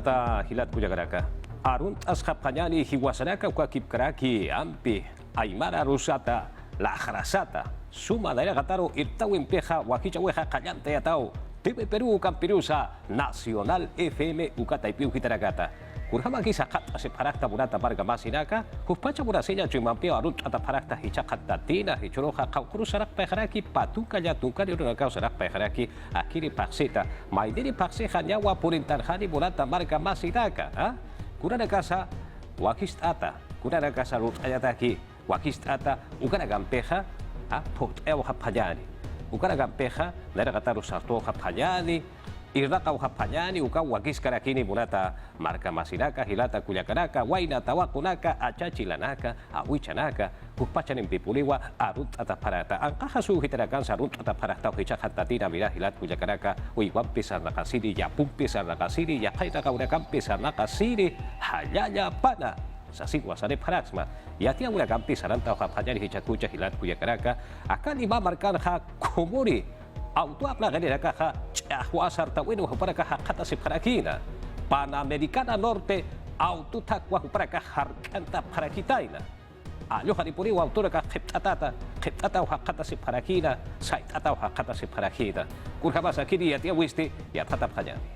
Munata hilat kujagaraka. Arun ashapanyani hiwasanaka ukakip karaki ampi aymara rusata la jarasata. Suma daira gataro irtau empeja wakichaweja callante atao. TV Perú Campirusa Nacional FM ukataipiu hitaragata. Kurhama kisa kata separakta burata barga masinaka, kupacha burasenya cumampio arut ata parakta hichakata tina hichoroha kaukuru sarak peharaki patuka ya tungka di urunakau sarak peharaki akiri paksita maidiri pakseha nyawa purintarhani burata barga masinaka ha kurana kasa wakist ata kurana kasa rut ayataki wakist ata ukana gampeja ha pot eo hapanyani ukana gampeja nera kataru sarto hapanyani Irraqaw hapanyani uka wakis karakini bunata marka masinaka hilata kuyakanaka waina tawakunaka achachilanaka awichanaka kupachan impipuliwa arut ataparata angkaha su hitarakan sarut ataparata hichakatatina mira hilat kuyakanaka uiwan pisar nakasiri ya pumpisar nakasiri ya kaita kaurakan pisar nakasiri hayaya pana sasin wasane paraksma ya tia urakan pisaran taw hapanyani hichakucha hilat kuyakanaka akan iba markan ha komuri auto apla ganira kaha chahwasar tawino para kaha kata separakina Panamericana Norte auto takwa para kaha kanta para kitaina alyo haripuri auto ka kheptata kata separakina sait atau kata separakina kurhaba sakiri ya tia wisti ya kata phanyani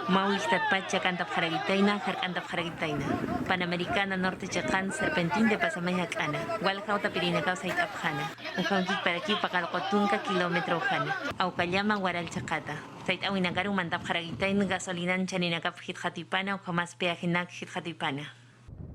Mauistat pacha canta paragitaina, canta paragitaina. Panamericana Norte Chacan, serpentín de pasamaya cana. Walcauta pirina causa itapjana. Un caunquik para aquí para cotunca kilómetro jana. Aucallama guaral chacata. Sait awinagaru manta paragitain gasolinan chaninacap hitjatipana o jamás peajenac hitjatipana.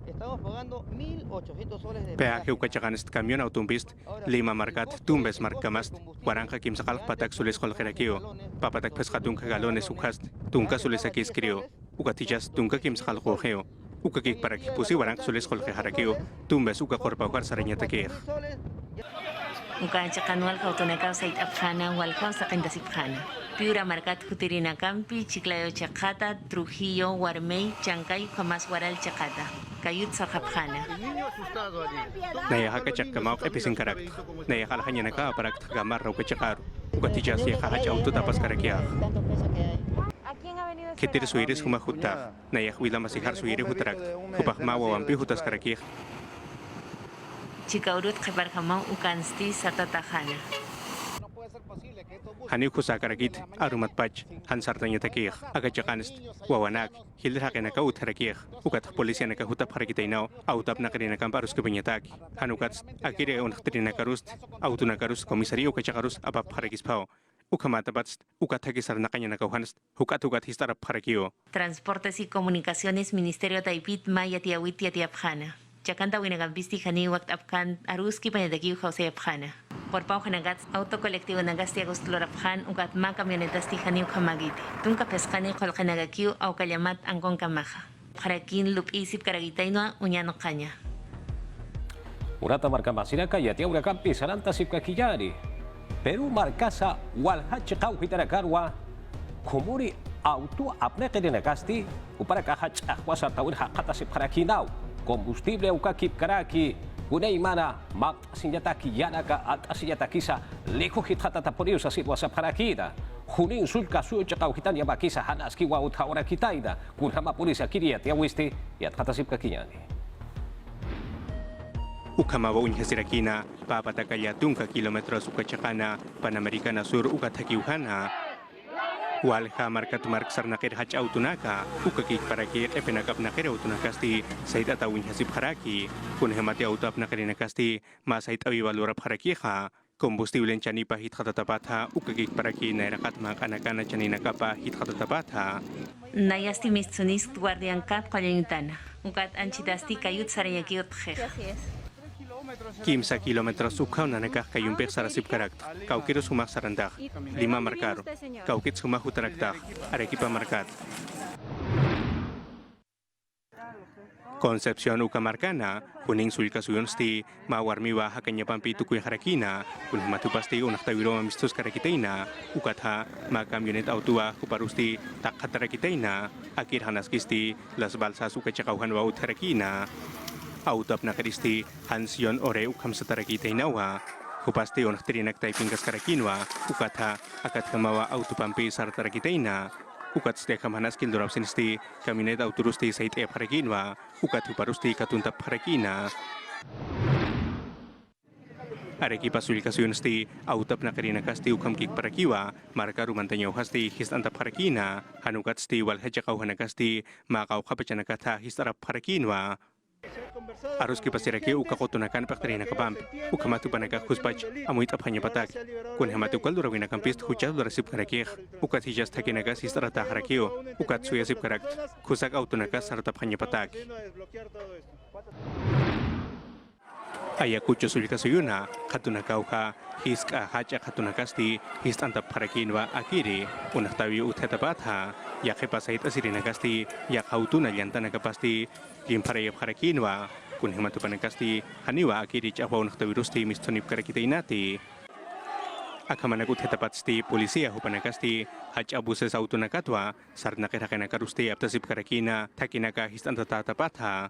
Estamos pagando 1.800 soles de peaje ukachagan este camión autopist Lima Marcat Tumbes Marcamast Guaranja Kim Sakal Patak Sules Holgerakio Papatak Pescatunca Galones Ukast Tunca Sules aquí escribió Ukatillas Tunca Kim Sakal Jorgeo Ukakik para que pusi Guaranj Sules Holgerakio Tumbes Uka Corpa Ucar Sarañatakir Ukachakan Walcautonacao Sait Abjana Walcau Sakendasipjana Piura Marcat Jutirina Campi Chiclayo Chacata Trujillo Guarmey Chancay Jamás Guaral Chacata Kayut Sakapjana Naya Hakachak Kamau Episin Karak Naya Halhanyanaka Parak Gamar Ukachakar Ukatijas Yahach Auto Tapas Karakia Ketir Suiris Humahuta Naya Huila Masihar Suiri Hutarak Hupahmawa Wampi Hutas Karakia Chicaurut Kebarhamau Ukansti Satatajana Hanik Husakarakit Arumat Pach Hansartanya Takir Agachakanist Wawanak Hilhakanaka Utarakir Ukat Polisianaka Huta Parakitainao Autap Nakarinakam Parus Kebanyatak Hanukats Akire Untrinakarust Autunakarus Komisario Kachakarus Abap Parakispao Ukamatabats Ukatakisar Nakayanakahanst Hukatugat Histara Parakio Transportes y Comunicaciones Ministerio Taipit Maya Tiawit Tiapjana Chacanta Winagabisti Hani Wakt Apkan Aruski Panedaki Jose Apjana Por Pau Hanagats Auto Colectivo Nagasti Agustlorapjan Ukat Ma Camionetas Tijani Ukamagiti Tunka Pescani Kolkanagakiu Au Kallamat Angkon Kamaja Jarakin Lup Isip Karagitainoa Uñano Caña Urata marka masinaka ya tia urakan pisaranta sipkakiyari Peru markasa walhachikau hitarakarwa Kumuri auto apnekirinakasti Upara kahach ahwasa tawin hakata sipkarakinau Combustible ukakip karaki Gunay mana mak sinyataki yanaka at asinyataki sa liko hitata taporiu sa sitwa sa parakida. Huning sulka suyo kau hitan ya bakisa hanas kiwa ut hawara kitaida. Kun hama polisi akiriat ya wisti ya katasip kakinyani. Ukamawa unyhasirakina papatakaya tungka kilometros ukachakana Panamericana Sur ukatakiuhana. Walha markat marksar nakir hach autunaka ukakik parakir epenakap nakir autunakasti sait atawin hasip haraki kun hemati autap nakirinakasti masait awibalura harakiha combustible chani pa hit khatatapatha ukakik paraki nairakat makanakana chani nakapa hit khatatapatha Nayasti Mitsunis Guardian Kat Qalintana Ukat Anchitasti Kayut Sarayakiot Khej 15 kilometros ukhaw na nakakayumpik sa rasip karak kaukiro sumak sarandak 5 markar kaukit sumak utaraktak Arequipa markat Concepción ukamarkana kuning sulka suyonsti mawarmiwa hakanya pampi tukuy harakina kun matupasti unaktawiro amistos karakitaina ukatha ma camionet autua kuparusti takatarakitaina akir hanaskisti las balsas ukachakauhan wa utarakina Autap na karisti Hansion ore ukam sa tarakitainawa Kupasti on trinak taipingas karakinwa ukatha akat kamawa autopampi sar tarakitaina ukat sti kamanas kin dorap sinsti kabinet autorusti sait e paraginwa ukat huparusti katuntap paragina Areki pasul kasun sti autap na karina kasti ukam kik parakiwa marka rumantanyo hasti his antap paragina hanukat sti wal hajakaw hanakasti makaw kapachana kata his arap paraginwa Arus kipasiraki ukakotunakan pakterina kabam ukamatu panaka kuspach amuit apanya patak kun hamatu kal durawina kampist hucha durasip karakih ukat hijas takinaga sistarata harakio ukat suyasip karak kusak autunaka sarta apanya patak Ayakucho sulika suyuna katunakaw ka hiska hacha katunakasti his antap parakinwa akiri unahtawi uthetabatha yakepasait asirinagasti yakautuna yantanagapasti Limparaya parakinwa kun himatu panakasti haniwa akiri chawa unahtawirusti mistonip karakitainati Akamanagut hetapatsti polisia hupanakasti hach abuses autunakatwa sarnakerakanakarusti aptasip karakina takinaka histantatatapatha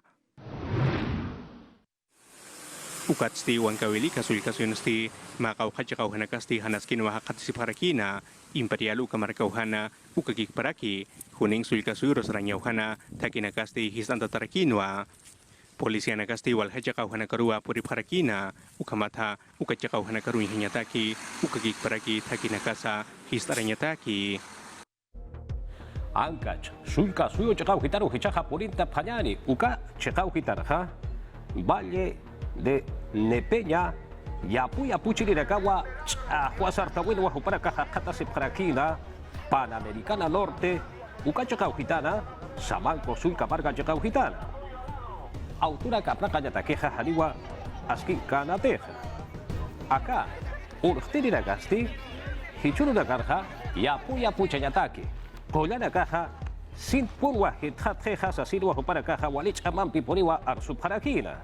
Ukatsti wankawili kasul-kasunsti makaw hachakaw hanakasti hanaskin wahakatsip harakina imperial ukamarkauhana ukakik paraki huning sul-kasuros ranyauhana takinakasti hisantataраkinwa polisia nakasti wal hachakaw hanakarua purip harakina ukamata ukachakaw hanakaruin hinyataki ukakik paraki takinakasa histaranyataki Ankach, sulka suyo chakaw hitaru hichaja porinta panyani uka chakaw hitarja Valle de Nepeña Yapu Chirirakawa Huasartawin Wahupara Caja Seprakina Panamericana Norte Ukachakau Gitana Samanco Sulka Varga Chakau Gitana Autura Capraca Yataqueja Haniwa Askin Canateja Acá Urtirira Gasti Hichuruna Garja Yapu Chayataki Collana Caja Sin Purwa Hithatjejas Asirwa Hupara Caja Walich Amampi Poniwa Arsuparakina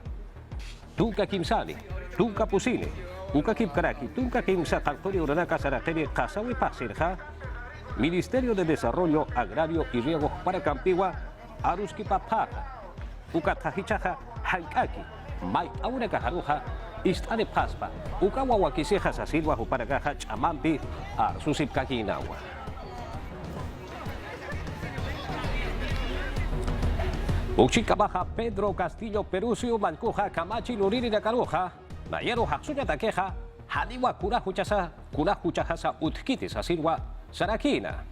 Tunka Kimsani, Tunka Pusini, Uka Kipkaraki, Tunka Kimsa Kantori Uranaka Sarakene Kasawi Pasirja, Ministerio de Desarrollo Agrario y Riego para Campiwa, Aruski Papaja, Uka Tahichaja, Hankaki, Mai Aura Kajaruja, Istane Paspa, Uka Wawakiseja Sasilwa para Caja Chamampi, Arsusip Kakinawa. Uchica Baja, Pedro Castillo, Perusio, Malcuja, Camachi, Luriri, Caruja, Nayero, Haxuya, Taqueja, Haniwa, Kurajuchasa, Utkitis, Asirwa, Sarakina.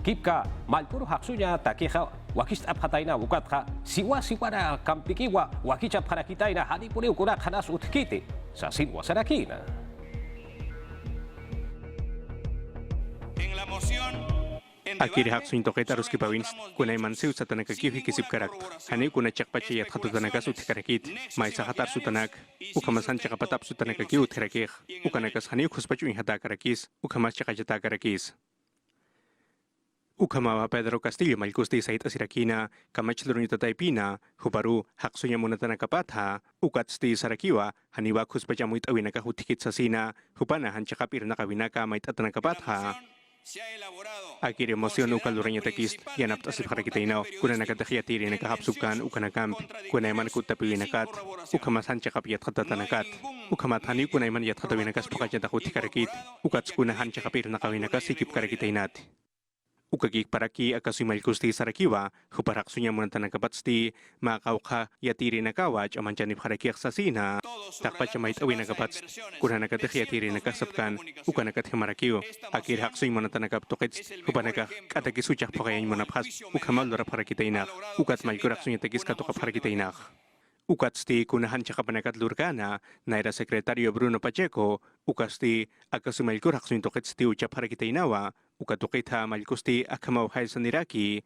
Kipka, Malcuru, Haxuya, Taqueja, Wakist Abhataina, Ukatja, Siwara, Campikiwa, Wakicha, Parakitaina, Hanipuri, Kurajanas, Utkiti, Sasirwa, Sarakina. En la moción. Akiri haksuin toket arus kipawins kunay mansiw sa tanakakif hikisip karak hani kuna chakpachi at hatutanakas utikarakit may sa hatar sutanak ukamasan chakapatap sutanakaki utirakik ukanakas hani kuspachu inhatakarakis ukamas chakajatakarakis Ukamawa Pedro Castillo malkusti sait asirakina kamachlurunita taipina huparu haksunya munatanakapatha ukatsti sarakiwa haniwa kuspachamuit awinakahutikit sa sina hupana hanchakapir nakawinaka mait atanakapatha Akiri emoción ukaluranya takis yanap tasip harakitainaw kuna nakatahiyatiri nakahapsukan ukanakamp kuna iman kutapinakat ukamasan chakapiyat katatanakat ukamatani kuna iman yat katawinakas pakajatakuti karakit ukats kunahan chakapir nakawinakas sikip karakitainat ukagik paraki akasumal kusti sarakiwa huparaksunya munantanakapatsti makawka yatiri nakawach amanjanip harakiak sa sina takpachamait awinakapats kuna nakatahiyatiri nakasapkan ukanakat himarakiw akir haksuy munatanakap tukits hupanaka katakisuchak pakayan munaphas ukamal dora parakitainak ukat malkuraksunya takis katukap harakitainak Ukatsti kunahan chakapanakat lurkana, naira Sekretario Bruno Pacheco, ukasti akasumalkur haksuin toketsti uchap harakitainawa, ukatukita malkusti akamawhay sa niraki.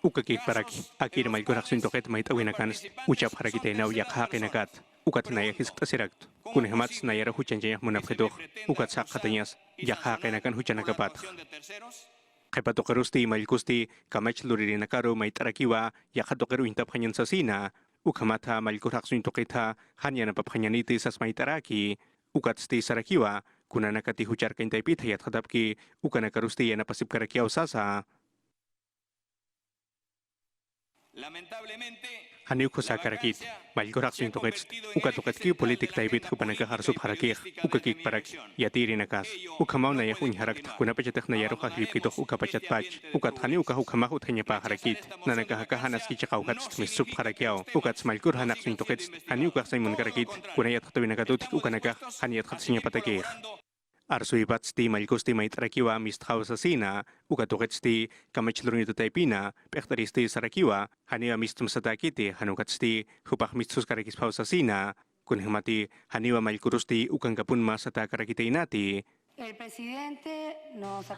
Ukakik paraki, akir malkur haksuin toket mait awinakans, uchap harakitainaw yak hakinakat, ukat naya hisktasirakt, kunihmats nayara huchanjayah munapkitok, ukat sakatanyas, yak hakinakan huchanakapat. Kepatokerusti malkusti kamach luririnakaro may tarakiwa yakatokeru intaphanyan sa sina ukamata malkuraksuin tokita hanya napaphanyaniti sas may taraki ukatsti sarakiwa kuna nakati huchar kaintaypit hayat hadapki ukanakarusti napasip karakiaw sasa Haniu ko sa karakit, malikurak sin tukit, ukatukat ki politik taibit ko panagkaharsup harakik, ukakik parak, yatiri nakas, ukamaw na yakun harakt, kuna pachatak na yaro kahlip kitok ukapachat pach, ukat haniu ka ukamahut hanya pa harakit, na nagkahakahanas ki chakaukat misup harakyaw, ukat smalkur hanak sin tukit, haniu ka sa imun karakit, kuna yat katawin nakatutik ukanagkah, hanyat katsinya patakik. Arsuibatsti malikusti maitrakiwa misthaw sa sina, ukatuketsti kamachlurun ito taipina, pektaristi sarakiwa, haniwa mistum sa takiti, hanukatsti hupak mistus karakispaw sa sina, kunhimati haniwa malkurusti ukang kapunma sa takarakita inati.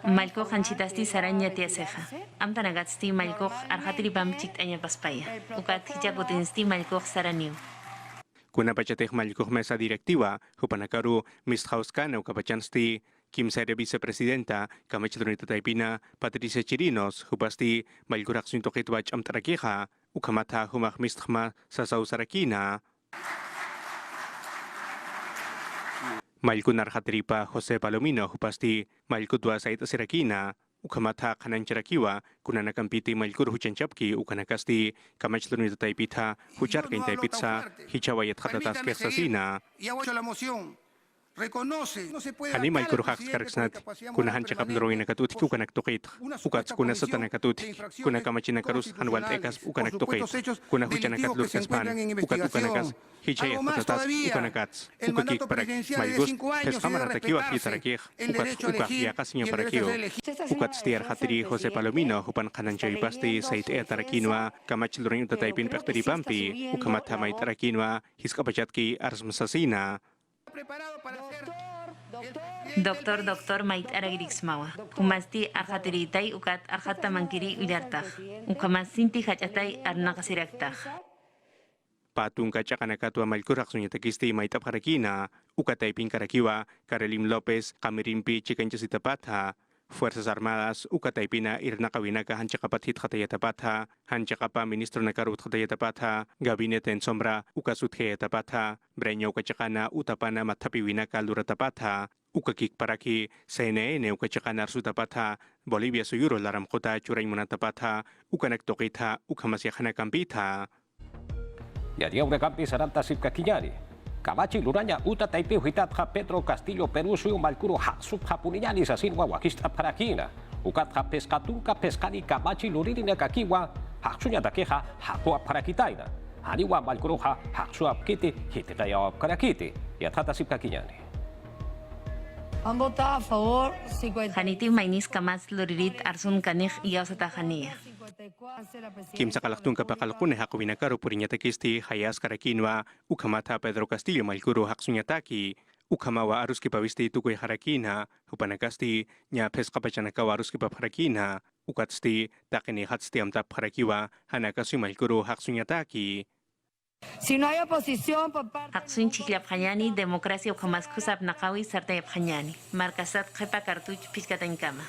Malko hanchitasti saranya tia seja. Am tanagatsti malko arhatiri bamchit anya paspaya. Ukat hijakutinsti malko saraniu. Kuna pachatek malikuh mesa direktiva, hupanakaru misthauskana ukapachansti, Kim Sere vicepresidenta, kamachlunita taipina, Patricia Chirinos, hupasti malikurak suntokit wach am tarakiha, ukamata humah misthma sa sausarakina. Malkunar hatripa Jose Palomino, hupasti malkutwa sa itasirakina, ukamata kanan charakiwa, kuna nakampiti malkur huchanchapki, ukanakasti, kamachlunita taipita, hucharkain taipitsa, hichawayat hatatas kersasina. Animal kuruhaks karaksnat, kuna hanchakap lorong nakatutik ukanak tukit, ukats kuna sata nakatutik, kuna kamachin nakarus hanwal ekas ukanak tukit, kuna huchanakat lurkaspan, ukat ukanakas, hichayat patatas ukanakats, ukakik parak, malgust, peskamar hatakiwa hitarakik, ukat yakasnya parakio, ukat stiar hatiri Jose Palomino, hupan kanan chay pasti sait etarakinwa, kamach lorong utataipin pektari pampi, ukamat hamay tarakinwa, hiskapachatki ars masasina. Doktor mait aragiriksmawa. Umasti arhatiritai ukat arhata mankiri ulartah. Ukamasinti hachatai arnakasiraktah. Patung kachakanakatua malkurak sunyatakisti maitap harakina, ukatay pinkarakiwa, Karelim Lopez, Kamirimpi, Chikanchasitapatha, Fuerzas Armadas, ukatay pina irnakawinaka hanchakapathit hatayatapatha, hanchakapa ministro nakarut hatayatapatha, gabinete en sombra, ukasuthayatapatha, breño kachakana utapana matapiwinaka luratapatha, ukakik paraki, CNN ukachakana arsutapatha, Bolivia suyuro laramkota churaymunatapatha, ukanaktokitha, ukamasyahanakampitha. Yadia Urekampi Saranta Sipkakiñari. Kamachi Luranya Uta Taipi Huitatja Petro Castillo Perú Suyo Malcuro Hasub Japuniñani Sasinwa Wakista Parakina. Ukatja Pescatunca Pescani Kamachi Luririna Kakiwa Haksunya Takeja Hakua Parakitaina. Haniwa Malcuroja Haksuap Kiti Hitekaya Karakiti. Yatata Sipkakiñani. Han votado a favor Haniti mainis kamas luririt arsun kanih iyausata hania. Kim sakalaktun kapakalakune hakuwinakaro purinyatekisti hayas karakinwa, ukamata Pedro Castillo malkuro haksunyataki, ukamawa aruski pawisti tukoy harakina, hupanakasti nya peskapachanakawa aruski paparakina, ukatsti takini hatsti amtap harakiwa, hanakasi malkuro haksunyataki. Si no hay oposición por parte Haksun chiklapjanyani demokrasia ukamas kusap nakawi sarta yapjanyani. Markasat kepa kartuch piskatan kama.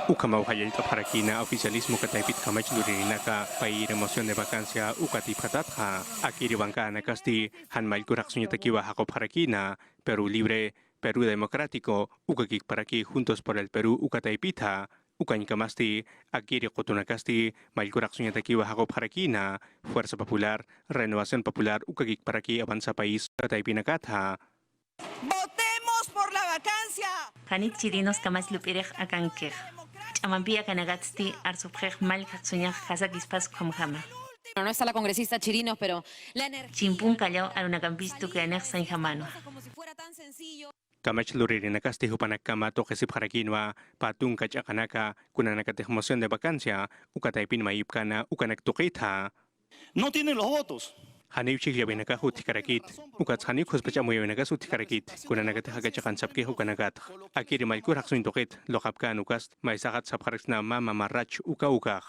Ukamaw hayal harakina oficialismo kataipit kamach lurinaka pai remoción de vacancia ukati patatha akiri banka nakasti hanmal kurak sunyatakiwa hakop harakina Perú libre Perú democrático ukakik paraki juntos por el Perú ukataipita ukañ kamasti akiri kotunakasti malkurak sunyatakiwa hakop harakina Fuerza Popular Renovación Popular ukakik paraki avanza país kataipinakatha. ¡Votemos por la vacancia! Hanit chirinos kamas lupirej akankej. Chamampia kanagatsti arsuprej mal haksunyaj hasakispas komjama. No está la congresista Chirinos, pero la energía... Chimpun callao arunakampistu kanej sanjamano. Como si fuera tan sencillo. Kamach lurinakasti hupanakama tokesip harakinwa patung kachakanaka kunanakatehmoción de vacancia ukataipin maipkana ukanaktukitha. No tienen los votos. Hanip chigyabinaka hutikarakit, ukats hanip huspachamuyavinaka sutikarakit, kunanakatehagachakan sapke hukanagat. Akiri malkur haksuintokit, lokapkan ukas, maisagat sapharakna mama marrach ukah.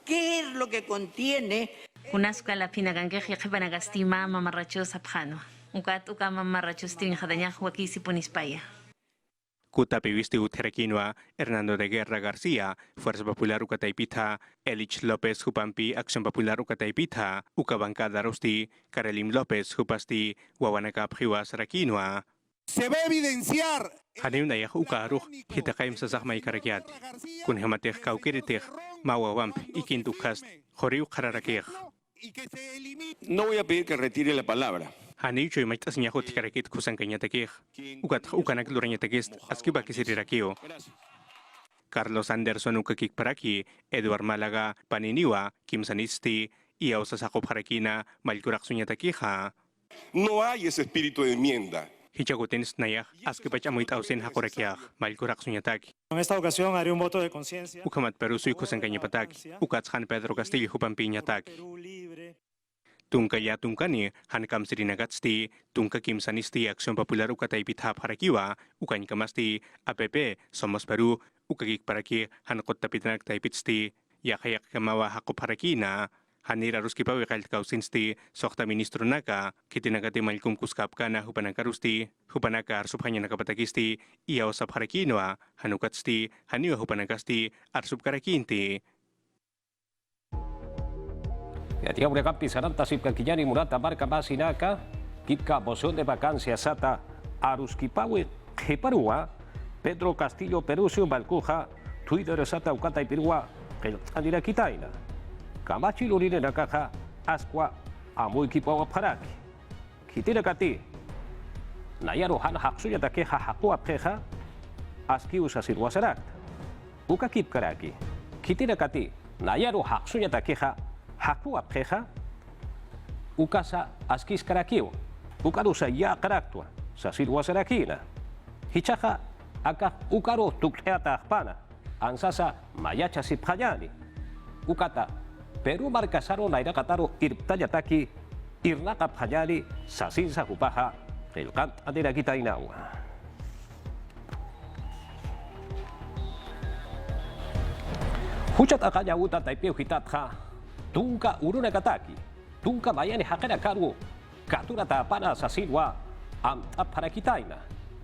¿Qué es lo que contiene? Unasuka la pinagankej yakipanagasti mamarracho sapjano. Ukat uka mamarracho stin hadanyaj wakisi punispaya. Kutapivisti uterakinwa Hernando de Guerra García, Fuerza Popular Ukataipita, Elich López Hupampi, Acción Popular Ukataipita, Ukabancada Rosti, Karelim López Hupasti, Wawanakap Hiwa Sarakinwa. Se va a evidenciar. Hanim na yak ukaruh, hitakaim sa zakmay karakyat. Kun hamatek kaukiritich, mawawamp, ikintukast, Joriu Kararakir. Y que se elimine. No voy a pedir que retire la palabra. Hani choy maitas niya ho tikarakit kusan kanya takir. Ukanak luranya takis askiba kisirirakio. Carlos Anderson ukakik paraki, Edward Malaga paniniwa, Kim Sanisti, Iao Sasako Parakina, Malkurak sunya takija. No hay ese espíritu de enmienda. Hichagutin snayak, askipach amuit ausin hakorakiak, Malkurak sunya taki. En esta ocasión haré un voto de conciencia. Ukamat Perusu kusan kanya patak, Ukatshan Pedro Castillo hupampinya tak. Perú libre. Tungka ya tungkani, hankam sirinagatsti, tungka Kim Sanisti, Acción Popular ukatay pitha parakiwa, ukany kamasti, APP, Somos Peru, ukagik paraki, hankot tapitanak taipitsti, yakayak kamawa hako parakina, hanira ruski pa wikalt kausinsti, sokta ministro naka, kitinagati malkum kuskapka na hupanakarusti, hupanaka arsubhanya nakapatakisti, iyaw sa parakinoa, hanukatsti, haniwa hupanakasti, arsubkarakinti. Ya tiya ure kampi saranta sipka kijani murata marca masinaka kipka moción de vacancia sata aruskipawe jeparua Pedro Castillo Perusio Balcuja Twitter sata ukata ipirua el andira kitaina kamachi lurine nakaja asqua amu equipo paraki kitira kati nayaro han haksuya takeja hakua peja aski usa sirwasarak uka kip karaki kitira kati nayaro haksuya takeja Hakua peja, ukasa askis karakio, ukarusa ya karaktua, sasirwa sarakina. Hichaja, aka ukaro tukleata akpana, ansasa mayacha sipjayani. Ukata, Peru marcasaro naira kataro irptayataki, irnaka pjayani, sasinsa hupaja, el kant adera kita inawa. Huchat akaya uta taipeo hitatja, Tunka uruna kataki, tunka mayani hakera karu, katura tapana sasilwa, para kitaina.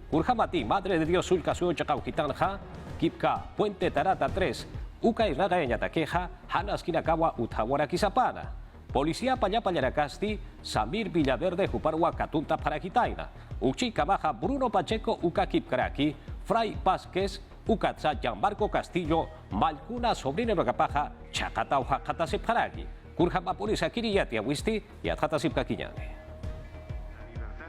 Urhamati, Madre de Dios sulka suyo chakau kitanja, kipka, Puente Tarata 3, uka irnagaeña takeja, hanas kinakawa utawara kisapana. Policía Payarakasti, Samir Villaverde Juparwa Katunta para kitaina. Uchika baja Bruno Pacheco uka kipkaraki, Fray Vázquez, Ukatsa Gianmarco Castillo, Malcuna sobrina Rogapaja, Chacata Oaxacata Sepharagi, Kurjama Polisa Kiriyati Awisti y Adjata Sipkakiñani.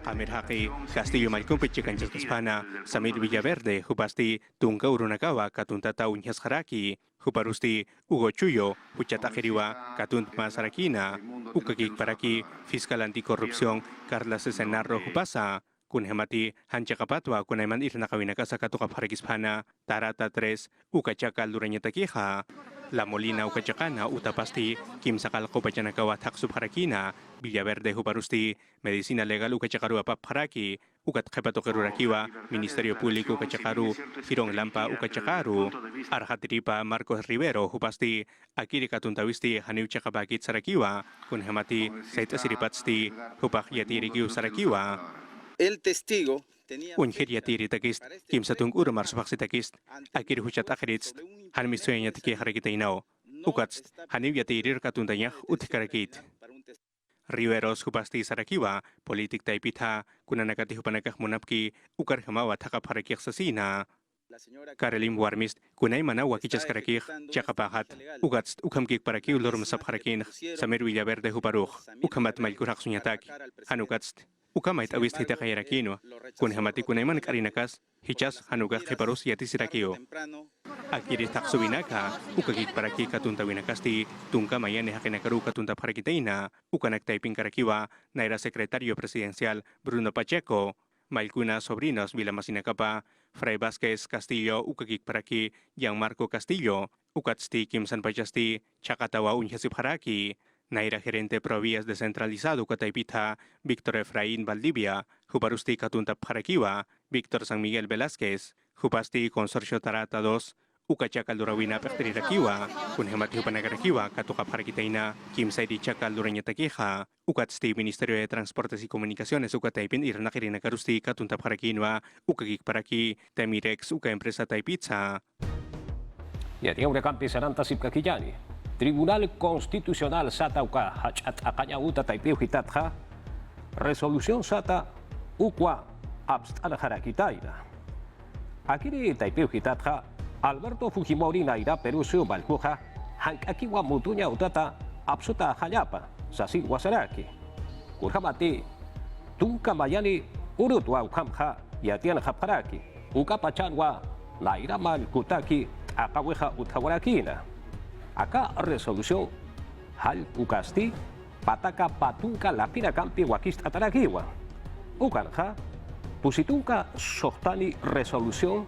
Amir Haki, Castillo Malcún Pichicanchas Hispana, Samir Villaverde, Jupasti, Tunka Urunakawa, Katuntata Uñas Haraki, Juparusti, Hugo Chuyo, Huchatajeriwa, Katunt Masarakina, Ukakik Paraki, Fiscal Anticorrupción, Carla Cesenarro Jupasa, Kunhemati, Hanchakapatwa, Kunaiman Irnakawinakasa Katuka Parakispana, Tarata 3, Ukachakal Duranyatakiha, La Molina Ukachakana, Utapasti, Kim Sakal Kopachanakawa Taksub Harakina, Villaverde Juparusti, Medicina Legal Ukachakaru Apaparaki, Ukat Kerurakiwa, Ministerio Público Ukachakaru, Hirong Lampa Ukachakaru, Arhatiripa Marcos Rivero Jupasti, Akiri Katuntawisti, Haniu Chakabakit Sarakiwa, Kunhemati, Saita Siripatsti, Hupach Yatirikiu Sarakiwa. El testigo tenía Unhiriatiri takist, Kim Satung Urumar Subaxitakist, Akiri Huchat Akritz, Hanmisuenya Tiki Harakitainao, Ukats, Haniviatirir Katundanyah Utikarakit. Riveros Hupasti Sarakiwa, Politik Taipita, Kunanakati Hupanakah Munapki, Ukar Hamawa Takap Harakik Sasina. Karelim Warmist, Kunay Manawa Kichas Karakik, Chakapahat, Ukats, Ukamkik Paraki Ulurm Sabharakin, Samir Villaverde Huparuch, Ukamat Malkurak Sunyatak, Hanukats. Ukamait awist hitakayrakino, kunhamati kunayman karinakas, hichas hanugas jeparus yatisirakio. Akiri taksubinaka, ukagik paraki katuntawinakasti, tunka mayane hakinakaru katunta parakiteina, ukanak taiping karakiwa, naira secretario presidencial Bruno Pacheco, Malcuna sobrinos Vilamasinacapa, Fray Vázquez Castillo, ukagik paraki, Gianmarco Castillo, ukatsti Kim Sanpachasti, Chakatawa Unyasip Haraki, Naira gerente provías descentralizado Kataipita, Víctor Efraín Valdivia, Juparusti Katunta Parakiwa, Víctor San Miguel Velázquez, Jupasti Consorcio Tarata 2, Ukachakal Durawina Pertirirakiwa, Kunhemati Hupanagarakiwa, Katuka Parakiteina, Kim Saidi Chakal Duranyatakiha, Ukatsti Ministerio de Transportes y Comunicaciones Ukataipin Irnakirina Karusti Katunta Parakinwa, Ukagik Paraki, Temirex Uka Empresa Taipitza. Ya tiya ure kampi saranta sipkakijani. Tribunal Constitucional Sata Uka Hachat Akayauta Taipeu Hitatja, Resolución Sata Ukwa Abstal Harakitaina. Akiri Taipeu Hitatja, Alberto Fujimori Naira Perusio Balcuja, Hankakiwa Mutuña Utata, absoluta hanyapa sa Wasaraki. Kurhamati tungka mayani urutwa ukamha yatian haparaki ukapachanwa nairaman kutaki akaweha uthawarakina. Aka resolución hal ukasti pataka patunka lapina kampi wakist atarakiwa. Ukanja pusitunka sohtani resolución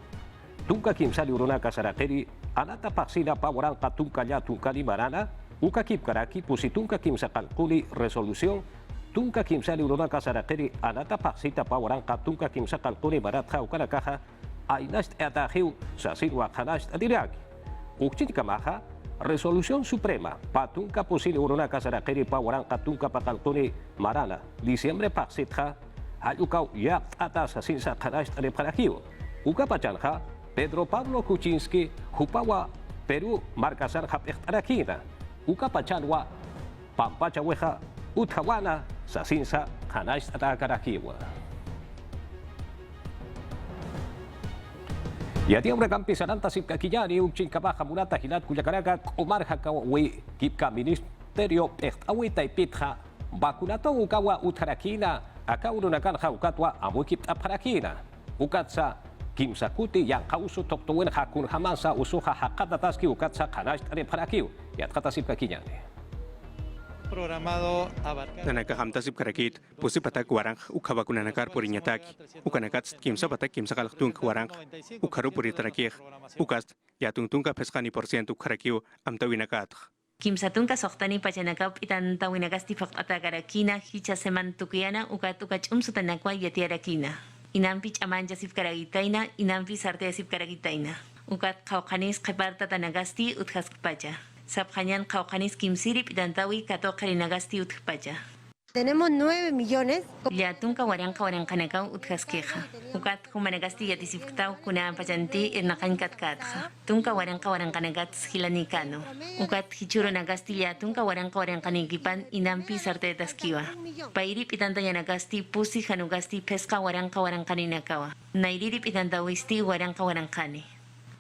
tunka kimsali urunaka sarakeri anata paksina pawaran katunka ya tunkali marana uka kipkaraki pusitunka kimsa kalkuli resolución tunka kimsali urunaka sarakeri anata paksita pawaran katunka kimsa kalkuli maratha ukanakaha ainast atahiu sasinwa khanast adiraki ukchit kamaha resolución suprema patunka pusili urunaka sarakeri pawaran katunka pakalkuli marana diciembre paksitha Hayukau ya atas sinsa khanast aleparakiu uka pachanha Pedro Pablo Kuczynski hupawa Peru markasan hapektarakina uka pachanwa pampachaweja uthawana sasinsa khanast atakarakiwa. Yati ang rekampi sananta sipkakiyani ukchin kabaha murata hilat kuyakaraka Omar Hakawi kipka ministerio ektawi taipitha bakunato ukawa utharakina akaurunakan haukatwa amukip aparakina ukatsa kimsakuti yang kausu toktuwen hakun hamasa usuha hakatataski ukatsa kanash tare parakiu yat katasip kakinyani programado nanaka hamtasip karakit pusi patak warang ukabakunanakar purinyataki ukanakats kimsa patak kimsa kalaktung warang ukaru puri tarakih ukast yatungtungka peskani % ukarakiu amtawinakat Kimsatunka sohtani pachanakap itan tawinagasti fakatagarakina hicha seman tukuyana ukat sutanak yatiarakina. Inampi amanja sifkaragitaina, inampi sarte sifkaragitaina. Ukat kaukanis keparta tanagasti uthaskpacha. Saphanyan kaukanis kimsirip itan tawi kato karinagasti utpacha. Tenemos 9 millones. Liatunka warankanakau uthaskeja. Ukat humanagasti yatisipktau kuna pachanti irnakan katkatja. Tunka warankanagats hilanikano. Ukat hichuro nagasti liatunka warankananikipan inampi sarte taskiwa. Pairip itanta yanagasti pusi hanugasti peska warankaninakawa. Nairirip itanta wisti warankani.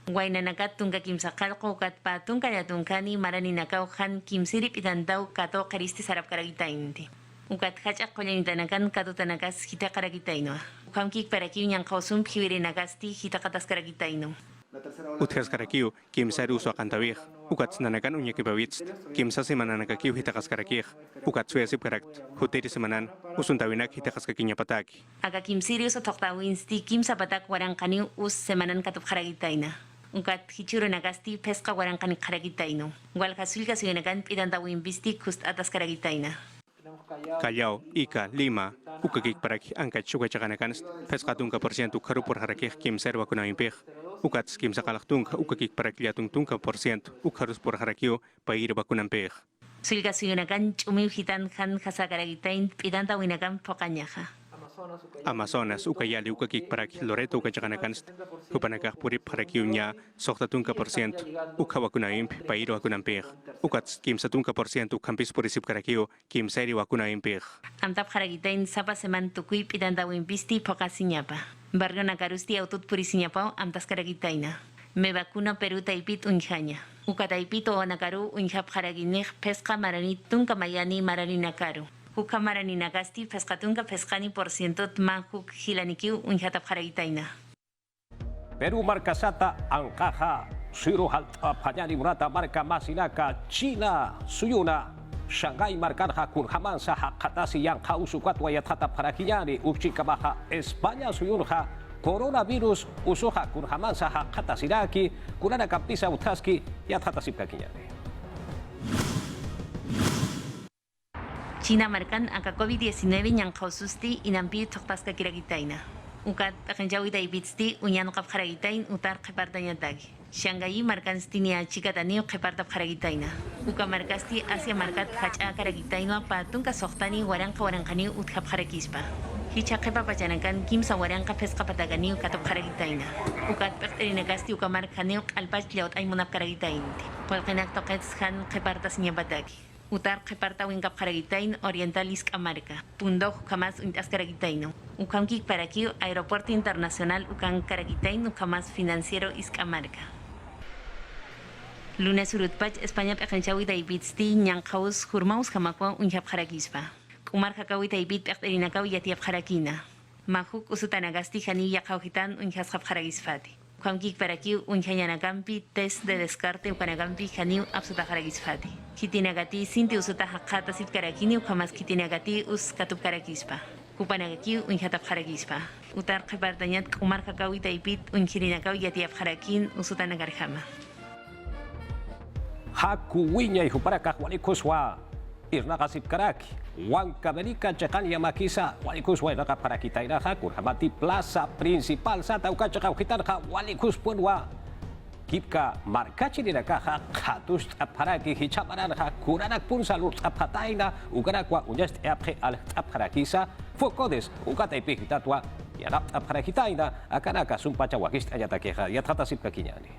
Wainanakat tunka kimsakalko ukat patunka yatunkani maraninakaw han kimsirip itantau kato karisti sarap karagitainti. Ukat hachak kolanitanakan katutanakas hita karagitaino. Ukamkik parakiw niyang kausum piwirinagasti hita katas karagitaino. Utkas karakiw kimsari uso akantawih ukat nanakan unyakipawits kimsa semananakakiw hita kaskarakih ukat suesip karakt huteri semanan usuntawinak hita kaskakinyapataki. Aga kimsiri uso toktawinsti kimsa patak warankaniw us semanan katup karagitaina. Ukat hichuro nagasti peska warankani karagitaino. Wal kasulka suyanakan pitantawin bisti kust atas karagitaina. Callao, Ica, Lima, ukakik parak angkat chukachakanakan peskatunka % ukaru por harakih kimser wakunawimpih ukats kimsakalaktunka ukakik parak liatungtunka % ukarus por harakio pair wakunampih. Sulka suyanakan chumiw hitan han hasakaragitain pitantawinakan pokañaja. Amazonas ukayali ukakik parak Loreto ukachakanakan hupanakak purip harakiunya soktatunka % ukawakunawimp pair wakunampih ukats kimsatunka % ukampis purisip karakio kimseri wakunawimpih. Amtap haragitain sapa seman tukui pitantawimpisti pokasiñapa. Barrio nakarusti autut purisiñapau amtas karagitaina. Me vacuna Peru taipit unjaña. Ukataipito o nakaru unjap haraginej peska maranit tunka mayani maraninacaru. Huka maraninagasti peskatunka peskani % mahuk hilanikiu unjatap haragitaina. Peru markasata angkaha siru halta panyani murata marka masinaka China suyuna Shanghai markanha kun hamansa hakatasi yang kausukat wayatata parakinyani ukchi kabaha Espanya suyunha coronavirus usuha kun hamansa hakatasiraki kunana kapisa utaski yathatasip kakinyani. China markan angka COVID-19 yang kaususti inampi toktaska kiragitaina. Ukat akanjawi daibitsti unyan kap karagitain utar kepartanya tagi. Shanghai markan stinia chikatani kepartap karagitaina. Uka markasti Asia markat hacha karagitaina patungka sohtani warankani utkap karakispa. Hicha kepa pachanakan kimsa waranka peska patagani katap karagitaina. Ukat pektelinagasti uka markani alpach liaut ay munap karagitainti. Polkenak tokets han kepartas niya batagi. Utar keparta wingkap karagitain orientalis Amarca. Pundok kamas untas karagitaino. Ukamkik parakiu aeropuerto internacional ukan karagitain ukamas financiero Amarca. Lunes urutpach España pekanchawi daibitsti nyankaus hurmaus kamakwa unjap harakispa. Kumar kakawi daibit pekerinakawi yatiap harakina. Mahuk usutanagasti hani yakauhitan unjasap harakisfati. Kamkik paraki unjanyanakampi test de descarte ukanakampi hani absuta harakisfati. Kitinagati sinti usuta hakata sit karakini ukamas kitinagati us katup karakispa. Kupanagaki unjatap harakispa. Utar kepartanyat kumar kakawi daibit unjirinakawi yatiap harakin usutanagarjama. Hakuwinya ihuparaka walikuswa irnakasip karaki Wanka Amerika cekan yamakisa walikus wa irnaka para kita iraha kurhamati plaza principal sa tauka cekau kita ha walikus punwa kipka markaci diraka ha katus aparaki hicabaran ha kuranak pun salut apataina ugarakwa unjast aphe al aparakisa fokodes ukata ipi hitatwa yarap aparakitaina akanaka sumpaca wakist ayatakeha yatatasip kakinyani.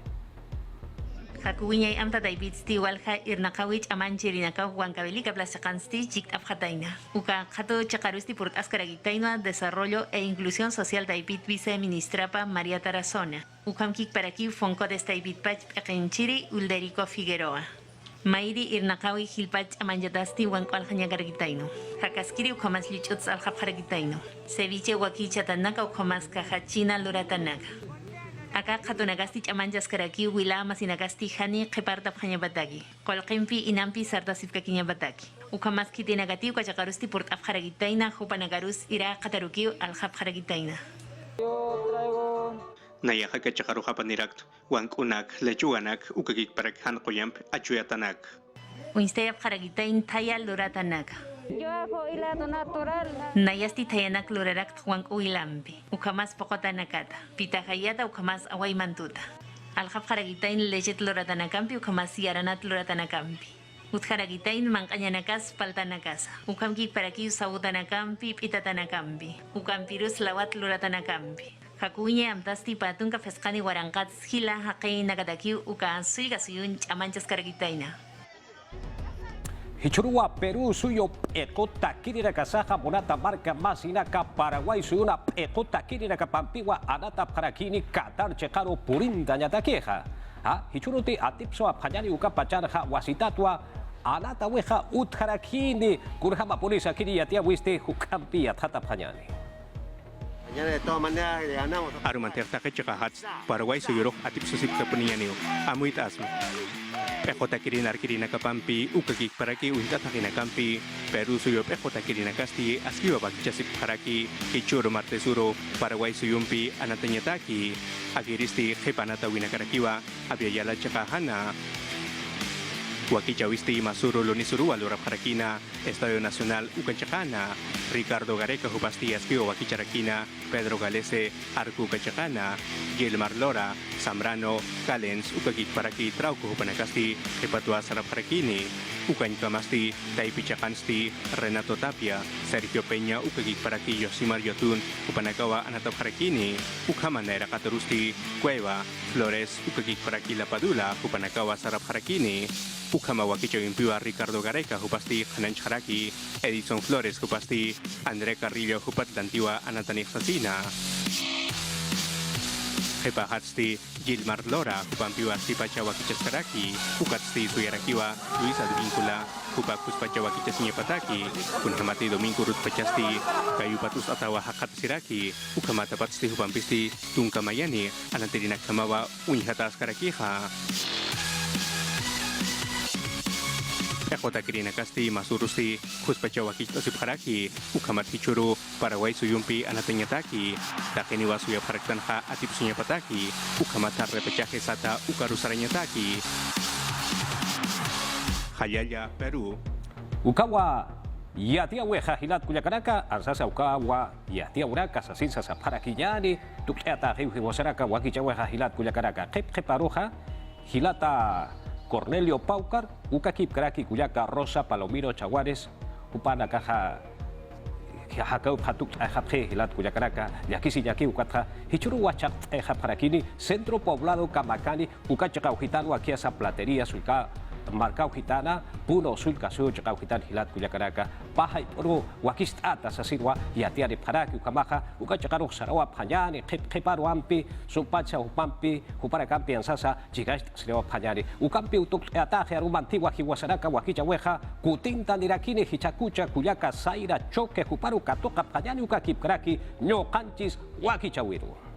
Hakuwinyay amta daibitsti walha irnakawich amanchirinakaw huancavelica plazacansti chikt abjataina. Uka jato chakarusti purt askaragitaina desarrollo e inclusión social daibit viceministrapa María Tarazona. Ukamkik paraki fonco de daibit pach pekenchiri Ulderico Figueroa. Mairi irnakawi hilpach amanjatasti huancualjañagargitaino. Hakaskiri ukamas lichuts aljapjaragitaino. Ceviche huaquichatanaka ukamas kajachina luratanaka. Acá katunagasti chamanjas karaki wila masinagasti hani keparta phanya batagi. Kolqimpi inampi sartasif kakinya bataki. Ukamas kitinagati ukachakarusti port afharagitaina hupanagarus ira kataruki alhapharagitaina. Nayaha kachakaruha panirakt wankunak lechuanak ukakik parak han qoyamp achuyatanak. Uinstay afharagitain taya luratanak. Nayasti tayanak lurarak huang uilampi. Ukamas pokotanakata. Pitahayata ukamas away mantuta. Alhap haragitain lechet loratanakampi ukamas yaranat loratanakampi. Utharagitain mangkanyanakas paltanakasa. Ukamki paraki usawutanakampi pitatanakampi. Ukampirus lawat loratanakampi. Hakunya amtasti patunka feskani warangkats hila haqay nagadaki uka suiga suyun chamanchas karagitaina. Hichurua Perú suyo ekota kirira kasaha monata marca masinaka Paraguay suyuna ekota kirira kapampiwa anata parakini Qatar chekaro purinda nyatakeha. Ha hichuruti atipso apanyani uka pacharha wasitatwa anata weha utharakini kurhama polisa kiri yatia wiste hukampi atata panyani. De todas maneras ganamos. Arumanter takechakahats Paraguay suyurok atipso sip kapunianio. Amuit asma. Pekota kirina kirina kapampi ukakik paraki unta takina kampi Peru suyo pekota kirina kasti askiwa bakchasip paraki kichuro martesuro Paraguay suyumpi anatanyataki agiristi hepanata winakarakiwa abiayala chakahana Wakichawisti Masuro Lonisuru Alura Parakina, Estadio Nacional Ucachacana, Ricardo Gareca Jupasti Askio Wakicharakina, Pedro Galese Arcu Cachacana, Gilmar Lora, Zambrano, Calens, Ukakik Paraki, Trauco Jupanacasti, Hepatua Saraparakini, Ucañ Kamasti, Taipichacansti, Renato Tapia, Sergio Peña, Ukakik Paraki, Yosimar Yotun, Upanakawa Anatoparakini, Ucamanera Catarusti, Cueva, Flores, Ukakik Paraki La Padula, Upanakawa Saraparakini, Ukama Wakichawimpiwa Ricardo Gareca Jupasti Hananch Haraki, Edison Flores Jupasti, André Carrillo Jupatlantiwa Anatani Fasina. Hepa Hatsti, Gilmar Lora, Jupampiwa Sipacha Wakichaskaraki, Ukatsti Suyarakiwa, Luisa Advíncula, Jupa Kuspacha Wakichasnyepataki, Kunhamati Domingo Rutpachasti, Kayupatus Atawa Hakat Siraki, Ukamatapatsti Jupampisti, Tunkamayani, Anantirinak Kamawa, Unhatas Karakiha. Ekota kirina kasti masurusti kuspacha wakito sipharaki ukamat hichuru Paraguay suyumpi anatanyataki takeni wasuya paraktanha atipsunya pataki ukamat repechaje sata ukarusaranyataki Hayaya Peru Ukawa yatia weha hilat kuyakaraka arsasa ukawa yatia uraka sasin sasa parakinyani tuketa hiwasaraka wakicha weha hilat kuyakaraka keparuja hilata Cornelio Paucar, Ukakip Kraki, Kuyaka, Rosa, Palomiro, Chaguares, Upana Caja, Hakau, Hatuk, Ajapje, Hilat, Kuyakaraka, Yakisi, Yaki, Ukatra, Hichuru, Wachat, Japarakini, Centro Poblado, Kamacani, Ukacha, Gitano, Akiasa, Platería, Sulca, markau hitana puno sulka su chakau hitan hilat kuyakaraka pahay puro wakistata sa sirwa yatiari paraki ukamaha ukachakaro sarawa phanyani kheparo ampi sumpacha upampi huparakampi ansasa chigast sirawa phanyani ukampi utuk ataje arumantigua hiwasaraka wakicha weja kutinta nirakini hichakucha kuyaka saira choque huparu katoka phanyani ukakipkraki no kanchis wakicha wiru.